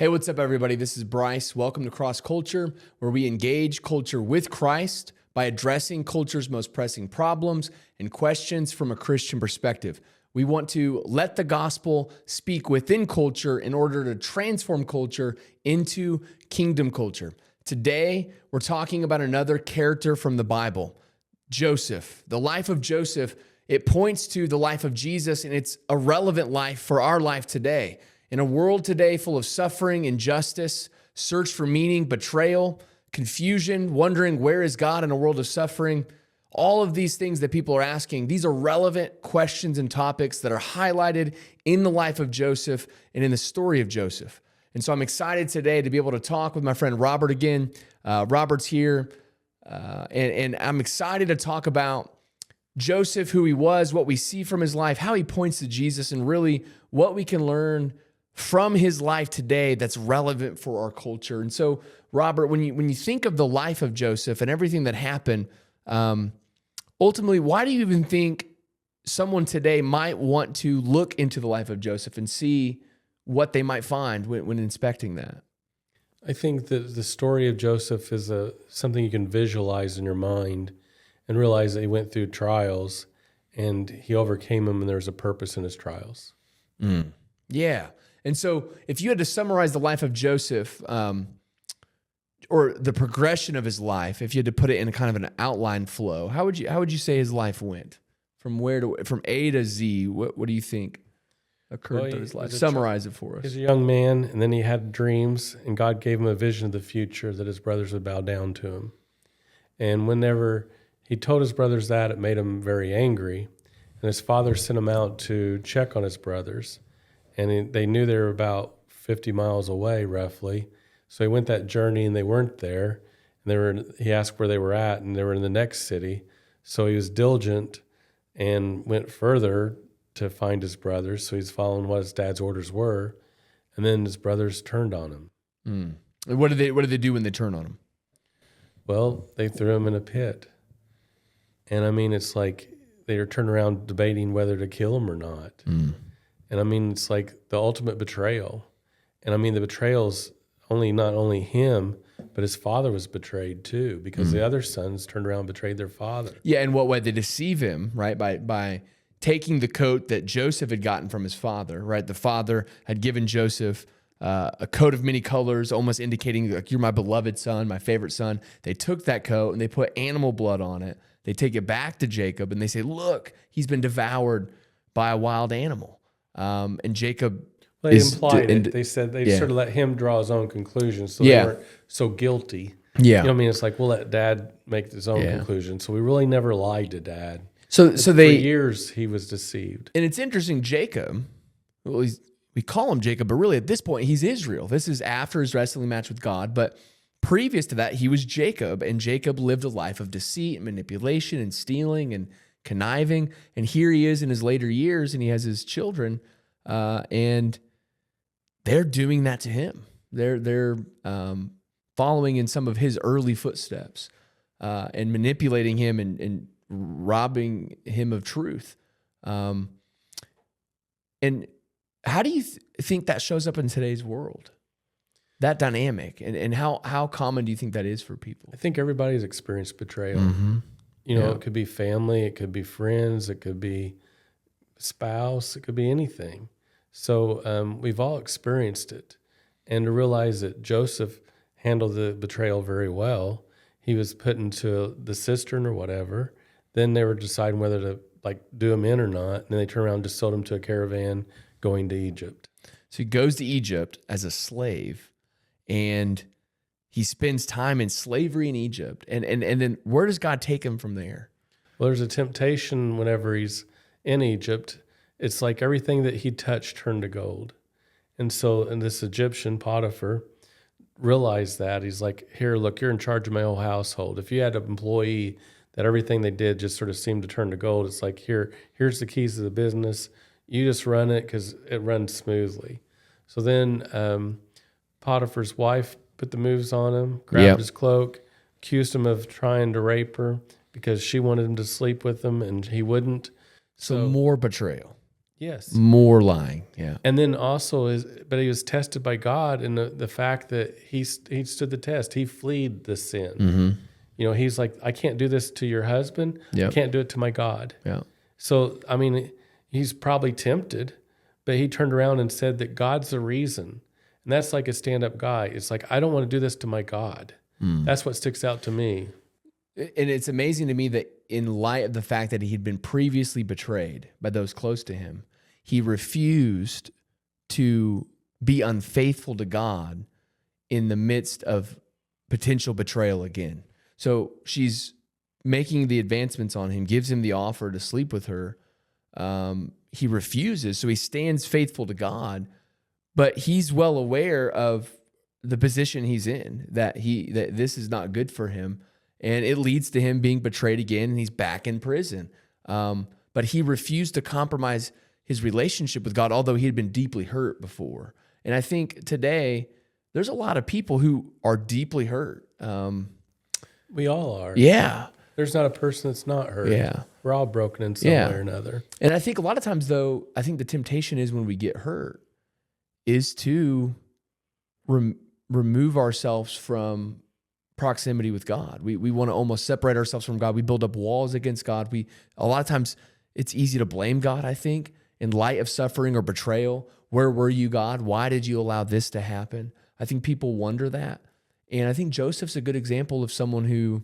Hey, what's up, everybody? This is Bryce. Welcome to Cross Culture, where we engage culture with Christ by addressing culture's most pressing problems and questions from a Christian perspective. We want to let the gospel speak within culture in order to transform culture into kingdom culture. Today, we're talking about another character from the Bible, Joseph. The life of Joseph, it points to the life of Jesus, and it's a relevant life for our life today. In a world today full of suffering, injustice, search for meaning, betrayal, confusion, wondering where is God in a world of suffering, all of these things that people are asking, these are relevant questions and topics that are highlighted in the life of Joseph and in the story of Joseph. And so I'm excited today to be able to talk with my friend Robert again. Robert's here, and I'm excited to talk about Joseph, who he was, what we see from his life, how he points to Jesus, and really what we can learn from his life today that's relevant for our culture. And so, Robert, when you think of the life of Joseph and everything that happened, ultimately, why do you even think someone today might want to look into the life of Joseph and see what they might find when inspecting that? I think that the story of Joseph is something you can visualize in your mind and realize that he went through trials and he overcame them, and there was a purpose in his trials. Yeah. And so if you had to summarize the life of Joseph, or the progression of his life, if you had to put it in kind of an outline flow, how would you say his life went? From A to Z, what do you think occurred through his life? Summarize it for us. He's a young man, and then he had dreams, and God gave him a vision of the future that his brothers would bow down to him. And whenever he told his brothers that, it made him very angry. And his father sent him out to check on his brothers. And they knew they were about 50 miles away, roughly. So he went that journey, and they weren't there. And he asked where they were at, and they were in the next city. So he was diligent and went further to find his brothers. So he's following what his dad's orders were. And then his brothers turned on him. And what did they do when they turned on him? Well, they threw him in a pit. And I mean, it's like they were turning around debating whether to kill him or not. And I mean, it's like the ultimate betrayal. And I mean, the betrayal's not only him, but his father was betrayed too, because the other sons turned around and betrayed their father. Yeah, in what way? They deceive him, right? By taking the coat that Joseph had gotten from his father, right? The father had given Joseph a coat of many colors, almost indicating like, you're my beloved son, my favorite son. They took that coat and they put animal blood on it. They take it back to Jacob and they say, look, he's been devoured by a wild animal. And Jacob They implied it. They said they sort of let him draw his own conclusions, so they weren't so guilty. Yeah. You know what I mean? It's like, we'll let Dad make his own conclusion. So we really never lied to Dad. So for years he was deceived. And it's interesting, Jacob, well, we call him Jacob, but really at this point he's Israel. This is after his wrestling match with God, but previous to that he was Jacob, and Jacob lived a life of deceit and manipulation and stealing and conniving. And here he is in his later years, and he has his children, and they're doing that to him. They're following in some of his early footsteps, and manipulating him and robbing him of truth. And how do you think that shows up in today's world? That dynamic, and how common do you think that is for people? I think everybody's experienced betrayal. You know, it could be family, it could be friends, it could be spouse, it could be anything. So we've all experienced it. And to realize that Joseph handled the betrayal very well, he was put into the cistern or whatever. Then they were deciding whether to do him in or not. And then they turned around and just sold him to a caravan going to Egypt. So he goes to Egypt as a slave, and he spends time in slavery in Egypt. And then where does God take him from there? Well, there's a temptation whenever he's in Egypt. It's like everything that he touched turned to gold. And this Egyptian Potiphar realized that. He's like, here, look, you're in charge of my whole household. If you had an employee that everything they did just sort of seemed to turn to gold, it's like, here's the keys to the business. You just run it because it runs smoothly. So then Potiphar's wife put the moves on him, grabbed his cloak, accused him of trying to rape her because she wanted him to sleep with him and he wouldn't. So more betrayal. Yes. More lying. Yeah. And then also but he was tested by God in the fact that he stood the test. He fled the sin. Mm-hmm. You know, he's like, I can't do this to your husband. Yep. I can't do it to my God. Yeah. So, I mean, he's probably tempted, but he turned around and said that God's the reason. And that's like a stand-up guy. It's like, I don't want to do this to my God. That's what sticks out to me. And it's amazing to me that in light of the fact that he had been previously betrayed by those close to him, he refused to be unfaithful to God in the midst of potential betrayal again. So she's making the advancements on him, gives him the offer to sleep with her. He refuses, so he stands faithful to God, but he's well aware of the position he's in, that this is not good for him, and it leads to him being betrayed again, and he's back in prison. But he refused to compromise his relationship with God, although he had been deeply hurt before. And I think today there's a lot of people who are deeply hurt. We all are. Yeah. There's not a person that's not hurt. Yeah. We're all broken in some way or another. And I think a lot of times, though, I think the temptation is when we get hurt is to remove ourselves from proximity with God. We want to almost separate ourselves from God. We build up walls against God. A lot of times it's easy to blame God, I think, in light of suffering or betrayal. Where were you, God? Why did you allow this to happen? I think people wonder that. And I think Joseph's a good example of someone who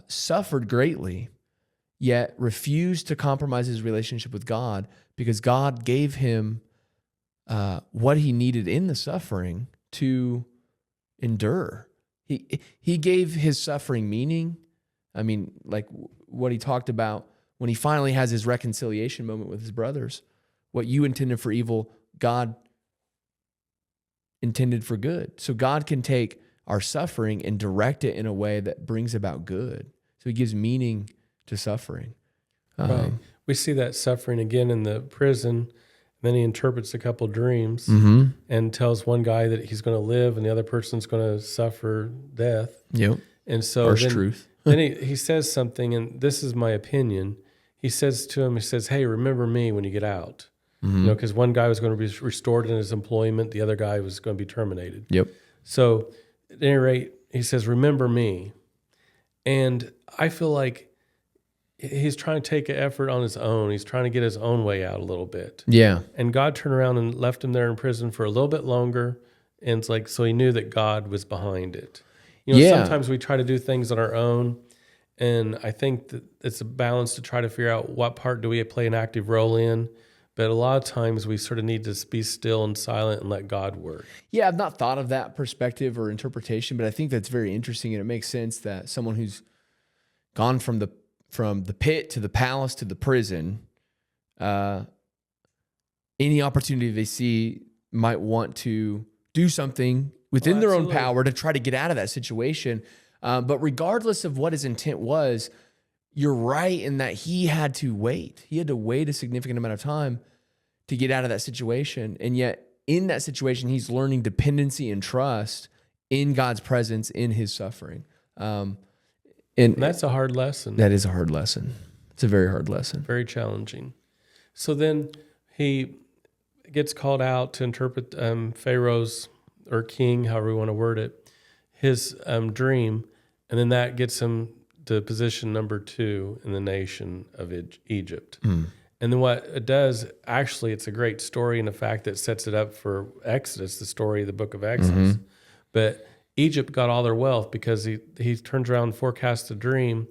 suffered greatly, yet refused to compromise his relationship with God because God gave him what he needed in the suffering to endure. He gave his suffering meaning. I mean, like what he talked about when he finally has his reconciliation moment with his brothers. What you intended for evil, God intended for good. So God can take our suffering and direct it in a way that brings about good. So he gives meaning to suffering. Right. We see that suffering again in the prison. Then he interprets a couple dreams and tells one guy that he's going to live and the other person's going to suffer death. Yep. And so Harsh truth. then he says something, and this is my opinion. He says to him, hey, remember me when you get out. You know, because one guy was going to be restored in his employment. The other guy was going to be terminated. Yep. So at any rate, he says, remember me. And I feel like he's trying to take an effort on his own. He's trying to get his own way out a little bit. Yeah. And God turned around and left him there in prison for a little bit longer. And it's like, so he knew that God was behind it. You know, sometimes we try to do things on our own. And I think that it's a balance to try to figure out what part do we play an active role in. But a lot of times we sort of need to be still and silent and let God work. Yeah, I've not thought of that perspective or interpretation, but I think that's very interesting. And it makes sense that someone who's gone from the pit to the palace to the prison, any opportunity they see might want to do something within their own power to try to get out of that situation. But regardless of what his intent was, you're right in that he had to wait. He had to wait a significant amount of time to get out of that situation. And yet in that situation, he's learning dependency and trust in God's presence in his suffering. And that's a hard lesson. That is a hard lesson. It's a very hard lesson. Very challenging. So then he gets called out to interpret Pharaoh's, or king, however we want to word it, his dream. And then that gets him to position number 2 in the nation of Egypt. And then what it does, actually, it's a great story in the fact that it sets it up for Exodus, the story of the book of Exodus. But Egypt got all their wealth because he turns around and forecasts a dream,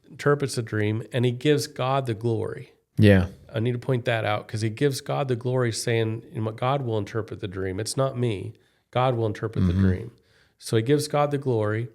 interprets a dream, and he gives God the glory. Yeah. I need to point that out because he gives God the glory saying, God will interpret the dream. It's not me. God will interpret the dream. So he gives God the glory.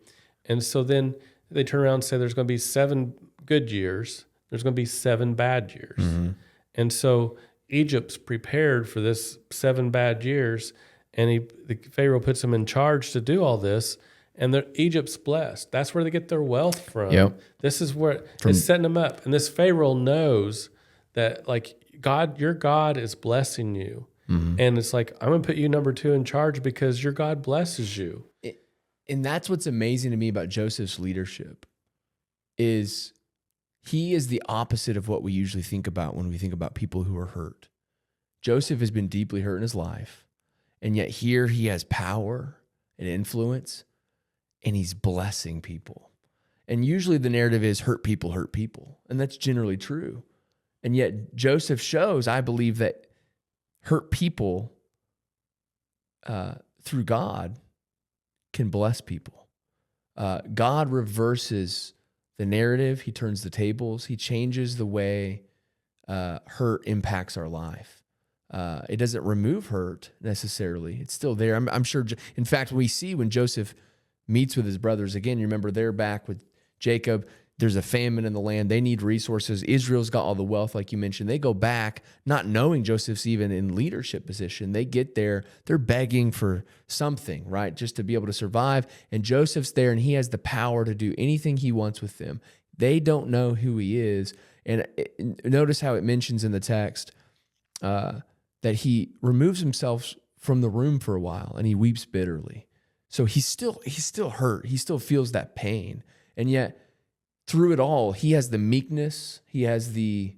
And so then they turn around and say there's going to be 7 good years. There's going to be 7 bad years. And so Egypt's prepared for this 7 bad years, and the Pharaoh puts them in charge to do all this, and Egypt's blessed. That's where they get their wealth from. Yep. This is where it's setting them up. And this Pharaoh knows that, like, God, your God is blessing you. And it's like, I'm going to put you number 2 in charge because your God blesses you. And that's what's amazing to me about Joseph's leadership is he is the opposite of what we usually think about when we think about people who are hurt. Joseph has been deeply hurt in his life, and yet here he has power and influence, and he's blessing people. And usually the narrative is hurt people, and that's generally true. And yet Joseph shows, I believe, that hurt people through God can bless people. God reverses the narrative. He turns the tables. He changes the way hurt impacts our life. It doesn't remove hurt necessarily. It's still there. I'm sure. In fact, we see when Joseph meets with his brothers again, you remember they're back with Jacob. There's a famine in the land. They need resources. Israel's got all the wealth, like you mentioned. They go back not knowing Joseph's even in leadership position. They get there. They're begging for something, right? Just to be able to survive. And Joseph's there, and he has the power to do anything he wants with them. They don't know who he is. And notice how it mentions in the text that he removes himself from the room for a while, and he weeps bitterly. So he's still hurt. He still feels that pain. And yet, through it all, he has the meekness. He has the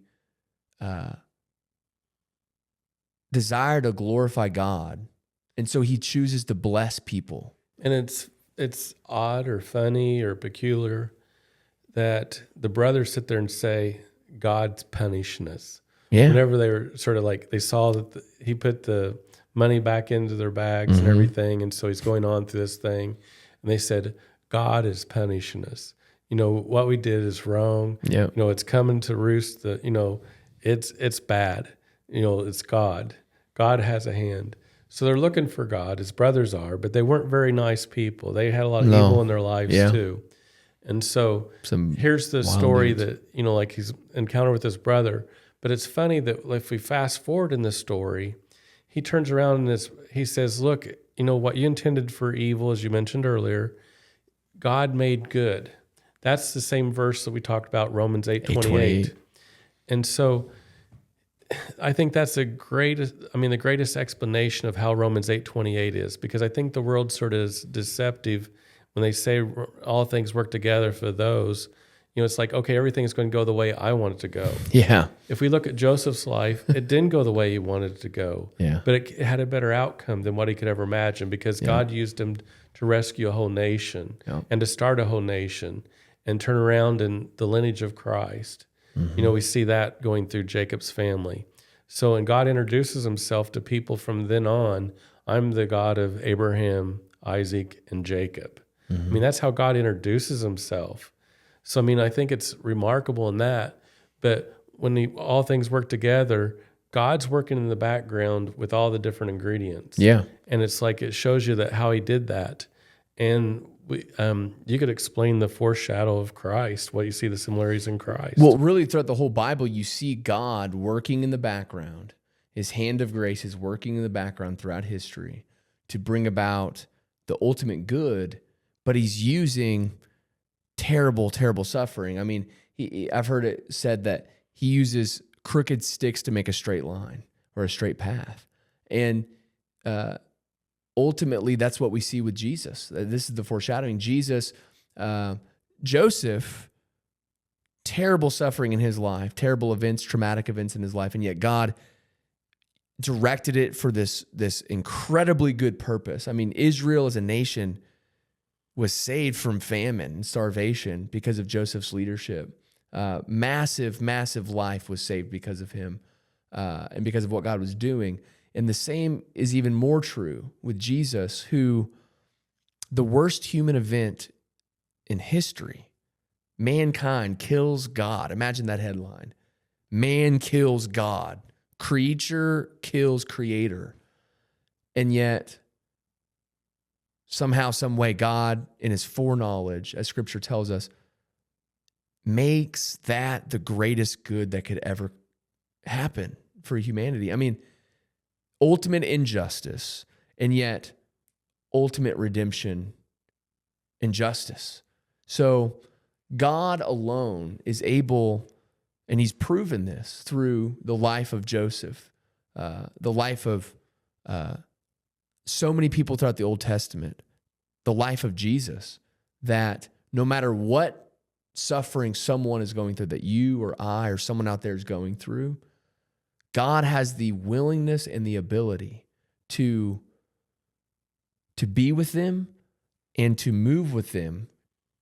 desire to glorify God. And so he chooses to bless people. And it's odd or funny or peculiar that the brothers sit there and say, God's punishing us. Yeah. Whenever they were sort of like, they saw that he put the money back into their bags and everything. And so he's going on through this thing. And they said, God is punishing us. What we did is wrong. Yeah. It's coming to roost. It's bad. It's God. God has a hand. So they're looking for God. His brothers are, but they weren't very nice people. They had a lot of evil in their lives too. And so here's the story that, like he's encountered with his brother. But it's funny that if we fast forward in this story, he turns around and he says, look, what you intended for evil, as you mentioned earlier, God made good. That's the same verse that we talked about, Romans 8:28. And so I think that's the greatest explanation of how Romans 8:28 is, because I think the world sort of is deceptive when they say all things work together for those. It's like, okay, everything is going to go the way I want it to go. Yeah. If we look at Joseph's life, it didn't go the way he wanted it to go. Yeah. But it had a better outcome than what he could ever imagine, because God used him to rescue a whole nation and to start a whole nation and turn around in the lineage of Christ. We see that going through Jacob's family. So, and God introduces himself to people from then on. I'm the God of Abraham, Isaac, and Jacob. That's how God introduces himself. So, I think it's remarkable in that. But when all things work together, God's working in the background with all the different ingredients. Yeah. And it's like, it shows you that how he did that. And you could explain the foreshadow of Christ, what you see the similarities in Christ. Well, really, throughout the whole Bible, you see God working in the background. His hand of grace is working in the background throughout history to bring about the ultimate good, but he's using terrible, terrible suffering. I've heard it said that he uses crooked sticks to make a straight line or a straight path. And ultimately, that's what we see with Jesus. This is the foreshadowing. Jesus, Joseph, terrible suffering in his life, terrible events, traumatic events in his life, and yet God directed it for this incredibly good purpose. Israel as a nation was saved from famine and starvation because of Joseph's leadership. Massive life was saved because of him and because of what God was doing. And the same is even more true with Jesus, who the worst human event in history, mankind kills God. Imagine that headline. Man kills God. Creature kills creator. And yet, somehow, some way, God, in his foreknowledge, as Scripture tells us, makes that the greatest good that could ever happen for humanity. Ultimate injustice, and yet ultimate redemption and justice. So God alone is able, and he's proven this through the life of Joseph, the life of so many people throughout the Old Testament, the life of Jesus, that no matter what suffering someone is going through, that you or I or someone out there is going through, God has the willingness and the ability to be with them and to move with them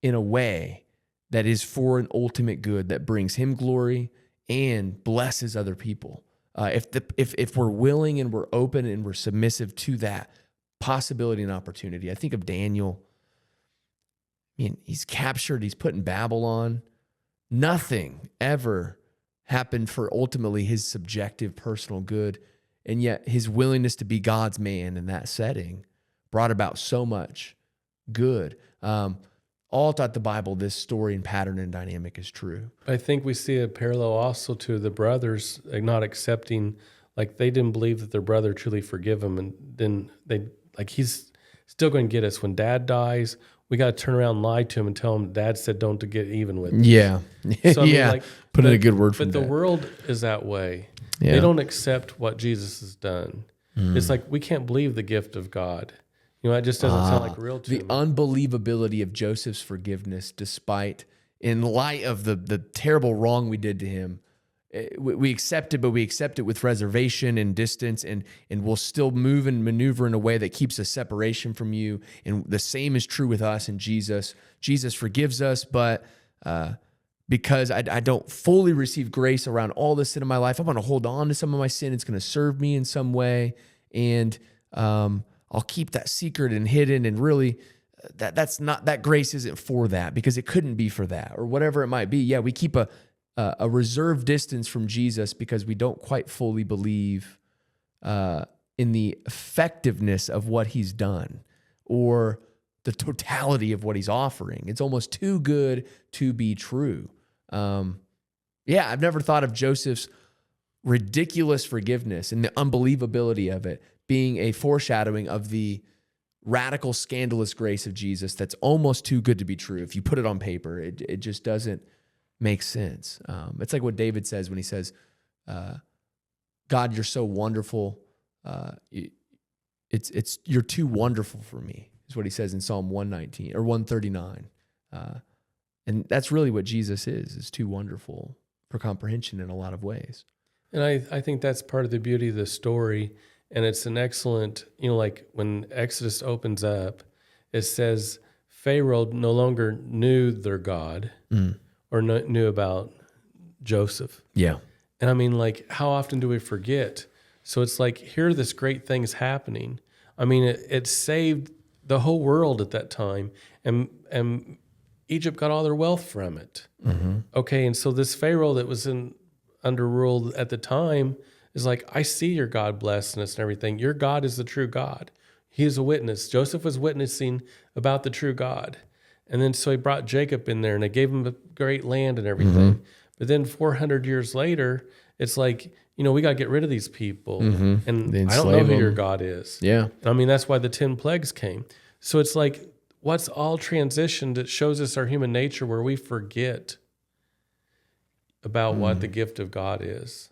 in a way that is for an ultimate good that brings him glory and blesses other people. If we're willing and we're open and we're submissive to that possibility and opportunity. I think of Daniel. I mean, he's captured, he's put in Babylon. Nothing ever happened for ultimately his subjective personal good. And yet his willingness to be God's man in that setting brought about so much good. All throughout the Bible, this story and pattern and dynamic is true. I think we see a parallel also to the brothers not accepting, like they didn't believe that their brother truly forgive them, and then he's still going to get us. When Dad dies, we got to turn around and lie to him and tell him Dad said don't to get even with him. Yeah. So, I mean, Put in a good word for that. But the world is that way. Yeah. They don't accept what Jesus has done. It's like we can't believe the gift of God. It just doesn't sound like real to the me. unbelievability of Joseph's forgiveness, despite, in light of the terrible wrong we did to him, we accept it, but we accept it with reservation and distance, and we'll still move and maneuver in a way that keeps a separation from you. And the same is true with us and Jesus. Jesus forgives us, but because I don't fully receive grace around all the sin in my life, I'm going to hold on to some of my sin. It's going to serve me in some way, and I'll keep that secret and hidden, and really that's not, that grace isn't for that, because it couldn't be for that, or whatever it might be. Yeah, we keep a reserved distance from Jesus because we don't quite fully believe in the effectiveness of what he's done or the totality of what he's offering. It's almost too good to be true. I've never thought of Joseph's ridiculous forgiveness and the unbelievability of it being a foreshadowing of the radical, scandalous grace of Jesus that's almost too good to be true. If you put it on paper, it just doesn't make sense. It's like what David says when he says, God, you're so wonderful. You're too wonderful for me, is what he says in Psalm 119 or 139. And that's really what Jesus is too wonderful for comprehension in a lot of ways. And I think that's part of the beauty of the story. And it's an excellent, like when Exodus opens up, it says Pharaoh no longer knew their God or knew about Joseph. Yeah. And I mean, how often do we forget? So it's like, here, this great thing is happening. I mean, it saved the whole world at that time. And Egypt got all their wealth from it. Mm-hmm. Okay, and so this Pharaoh that was under rule at the time is like, I see your God blessing us and everything. Your God is the true God. He is a witness. Joseph was witnessing about the true God. And then so he brought Jacob in there and they gave him a great land and everything. Mm-hmm. But then 400 years later, it's like, we got to get rid of these people. Mm-hmm. And I don't know who your God is. Yeah. I mean, that's why the 10 plagues came. So it's like, what's all transitioned? It shows us our human nature where we forget about what the gift of God is.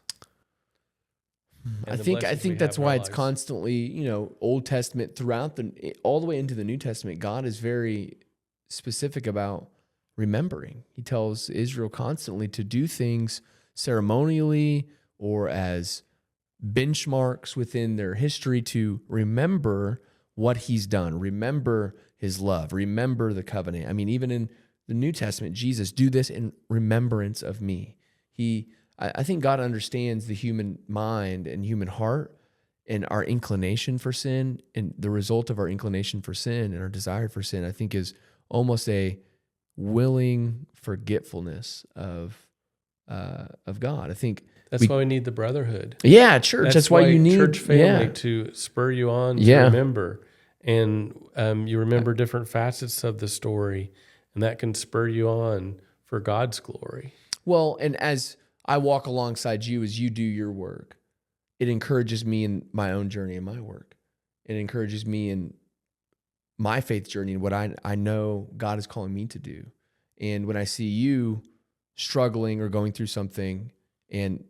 I think that's why it's constantly, Old Testament throughout all the way into the New Testament, God is very specific about remembering. He tells Israel constantly to do things ceremonially or as benchmarks within their history to remember what he's done, remember his love, remember the covenant. I mean, even in the New Testament, Jesus, do this in remembrance of me. I think God understands the human mind and human heart and our inclination for sin, and the result of our inclination for sin and our desire for sin, I think, is almost a willing forgetfulness of God. I think that's why we need the brotherhood. Yeah, church. That's why you need church family to spur you on to remember, and you remember different facets of the story, and that can spur you on for God's glory. Well, and as I walk alongside you as you do your work, it encourages me in my own journey and my work. It encourages me in my faith journey and what I know God is calling me to do. And when I see you struggling or going through something and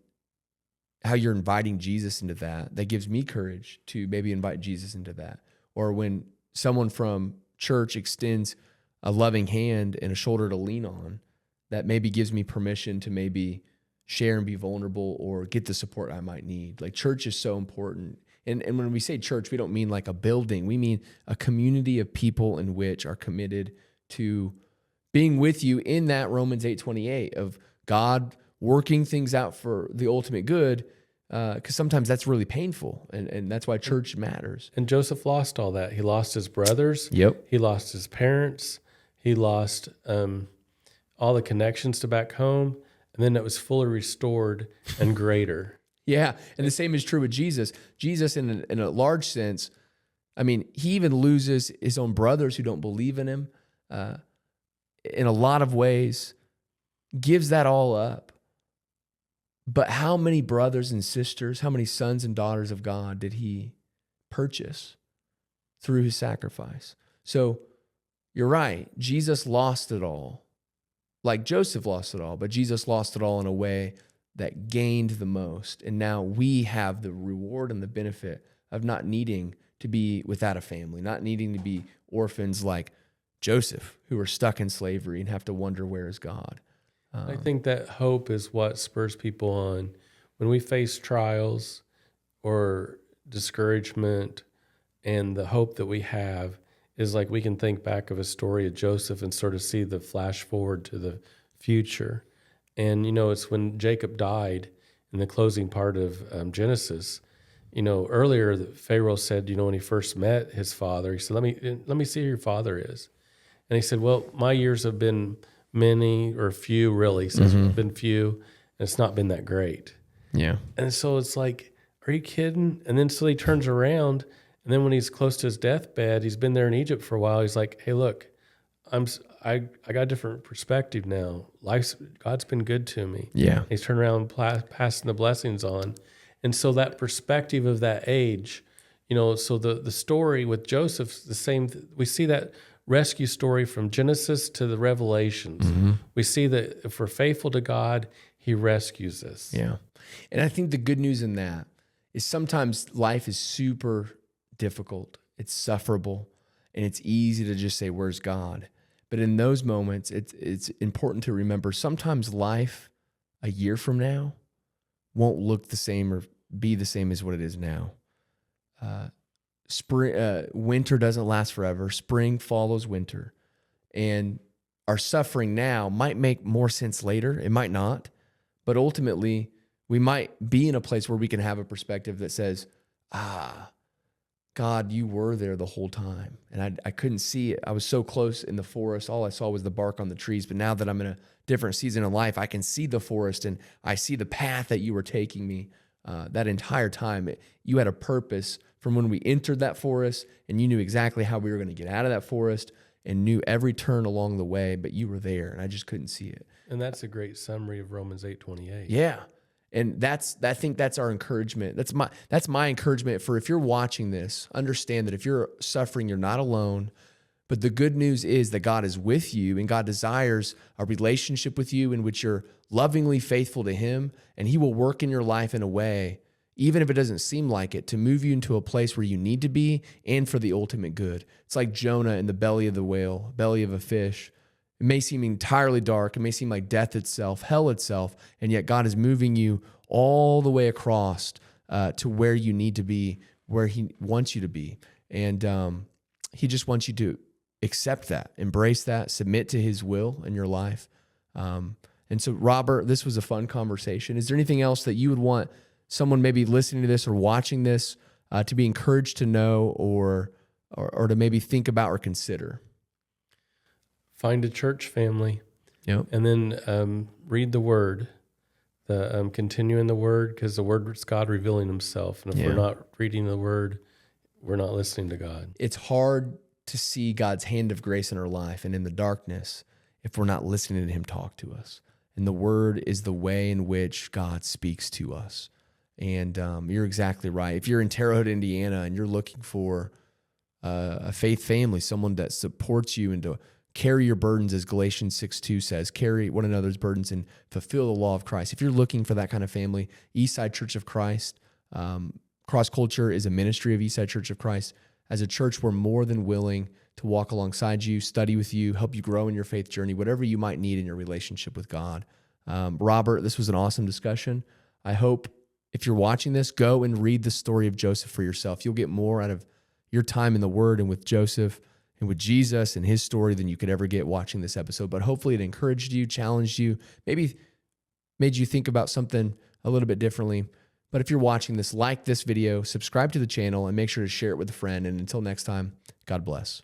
how you're inviting Jesus into that gives me courage to maybe invite Jesus into that. Or when someone from church extends a loving hand and a shoulder to lean on, that maybe gives me permission to maybe share and be vulnerable or get the support I might need. Like church is so important. And when we say church, we don't mean like a building. We mean a community of people in which are committed to being with you in that Romans 8:28 of God working things out for the ultimate good, because sometimes that's really painful, and that's why church matters. And Joseph lost all that. He lost his brothers. Yep. He lost his parents. He lost all the connections to back home. And then it was fully restored and greater. Yeah, and the same is true with Jesus. Jesus, in a large sense, I mean, he even loses his own brothers who don't believe in him. In a lot of ways, gives that all up. But how many brothers and sisters, how many sons and daughters of God did he purchase through his sacrifice? So you're right. Jesus lost it all. Like Joseph lost it all, but Jesus lost it all in a way that gained the most. And now we have the reward and the benefit of not needing to be without a family, not needing to be orphans like Joseph, who are stuck in slavery and have to wonder, where is God? I think that hope is what spurs people on. When we face trials or discouragement, and the hope that we have is like we can think back of a story of Joseph and sort of see the flash forward to the future. And, it's when Jacob died in the closing part of Genesis. Earlier Pharaoh said, when he first met his father, he said, let me see who your father is. And he said, well, my years have been many or few, really. So it's been few, and it's not been that great. Yeah. And so it's like, are you kidding? And then so he turns around, and then when he's close to his deathbed, he's been there in Egypt for a while. He's like, hey, look, I got a different perspective now. God's been good to me. Yeah. He's turned around, passing the blessings on. And so that perspective of that age, so the story with Joseph's the same. We see that rescue story from Genesis to the Revelations. We see that if we're faithful to God, he rescues us. Yeah. And I think the good news in that is sometimes life is super difficult. It's sufferable, and it's easy to just say, where's God? But in those moments, it's important to remember sometimes life a year from now won't look the same or be the same as what it is now. Winter doesn't last forever. Spring follows winter. And our suffering now might make more sense later. It might not. But ultimately, we might be in a place where we can have a perspective that says, God, you were there the whole time. And I couldn't see it. I was so close in the forest. All I saw was the bark on the trees. But now that I'm in a different season of life, I can see the forest and I see the path that you were taking me that entire time. You had a purpose from when we entered that forest, and you knew exactly how we were going to get out of that forest and knew every turn along the way, but you were there and I just couldn't see it. And that's a great summary of Romans 8:28. Yeah. And I think that's our encouragement. That's my encouragement for if you're watching this, understand that if you're suffering, you're not alone. But the good news is that God is with you, and God desires a relationship with you in which you're lovingly faithful to him, and he will work in your life in a way, even if it doesn't seem like it, to move you into a place where you need to be and for the ultimate good. It's like Jonah in the belly of the whale, belly of a fish. It may seem entirely dark. It may seem like death itself, hell itself, and yet God is moving you all the way across to where you need to be, where he wants you to be. And he just wants you to accept that, embrace that, submit to his will in your life. And so, Robert, this was a fun conversation. Is there anything else that you would want someone maybe listening to this or watching this to be encouraged to know or to maybe think about or consider? Find a church family. Yep. And then read the Word. Continue in the Word, because the Word is God revealing himself. And if we're not reading the Word, we're not listening to God. It's hard to see God's hand of grace in our life and in the darkness if we're not listening to him talk to us. And the Word is the way in which God speaks to us. And you're exactly right. If you're in Terre Haute, Indiana, and you're looking for a faith family, someone that supports you and to carry your burdens, as Galatians 6:2 says, carry one another's burdens and fulfill the law of Christ. If you're looking for that kind of family, Eastside Church of Christ, Cross Culture is a ministry of Eastside Church of Christ. As a church, we're more than willing to walk alongside you, study with you, help you grow in your faith journey, whatever you might need in your relationship with God. Robert, this was an awesome discussion. I hope if you're watching this, go and read the story of Joseph for yourself. You'll get more out of your time in the Word and with Joseph and with Jesus and his story than you could ever get watching this episode. But hopefully it encouraged you, challenged you, maybe made you think about something a little bit differently. But if you're watching this, like this video, subscribe to the channel, and make sure to share it with a friend. And until next time, God bless.